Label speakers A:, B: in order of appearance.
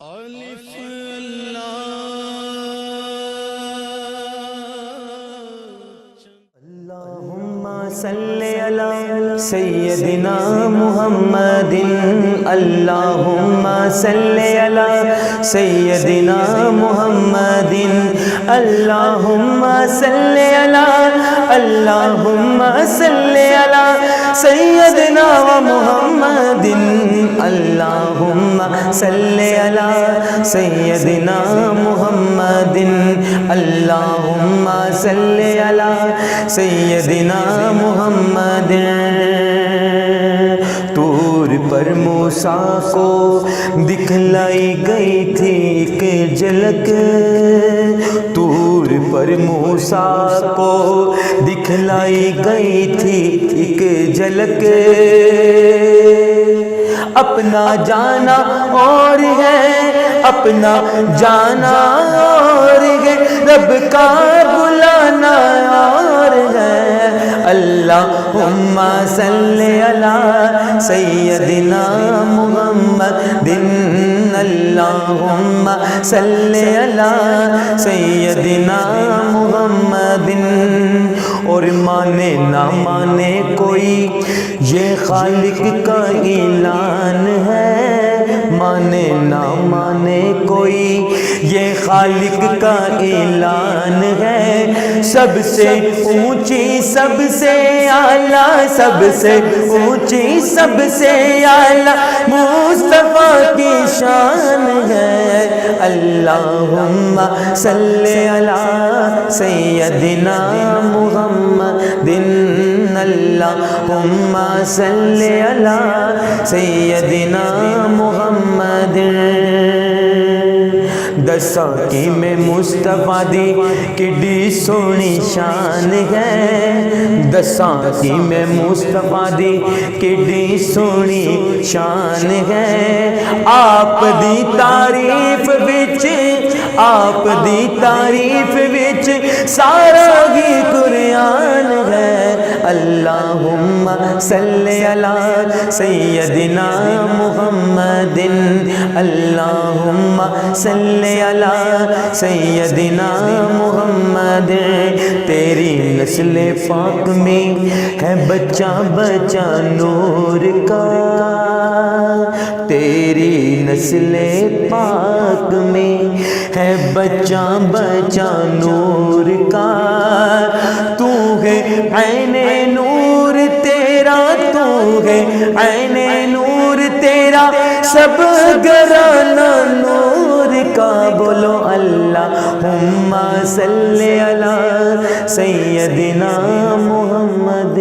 A: الف اللہم صلی علی سیدنا محمد اللہم صلی علی سیدنا محمد اللہم صلی علی اللہم صلی علی سیدنا محمد اللہم صلی علی سیدنا محمد اللہم صلی علی سیدنا محمد طور پر موسیٰ کو دکھلائی گئی تھی ایک جھلک طور پر موسیٰ کو دکھلائی گئی تھی ایک جھلک اپنا جانا اور ہے اپنا جانا اور ہے رب کا بلانا اور ہے اللہم صلی علی سیدنا محمد اللہم صلی علی سیدنا محمد اور مانے نہ مانے کوئی یہ خالق کا اعلان ہے مانے نہ مانے کوئی یہ خالق کا اعلان ہے سب سے اونچی سب سے اعلیٰ سب سے اونچی سب سے اعلیٰ مصطفیٰ کی شان ہے اللہم صلی علی سیدنا محمد اللہم صلی علی سیدنا محمد دساں کی میں مصطفیٰ دی کڈی سونی شان ہے دساں کی میں مصطفیٰ دی کڈی سونی شان ہے آپ دی تعریف وچ آپ دی تعریف وچ سارا ہی قرآن ہے اللہم صلی علی سیدنا محمد اللہم صلی علی سیدنا محمد تیری نسل پاک میں ہے بچہ بچہ نور کا تیری نسل پاک میں ہے بچہ بچہ نور کا تو ہے عین نور تیرا تو ہے عین نور تیرا سب گھرانہ نور کا بولو اللہم صلی علی سیدنا محمد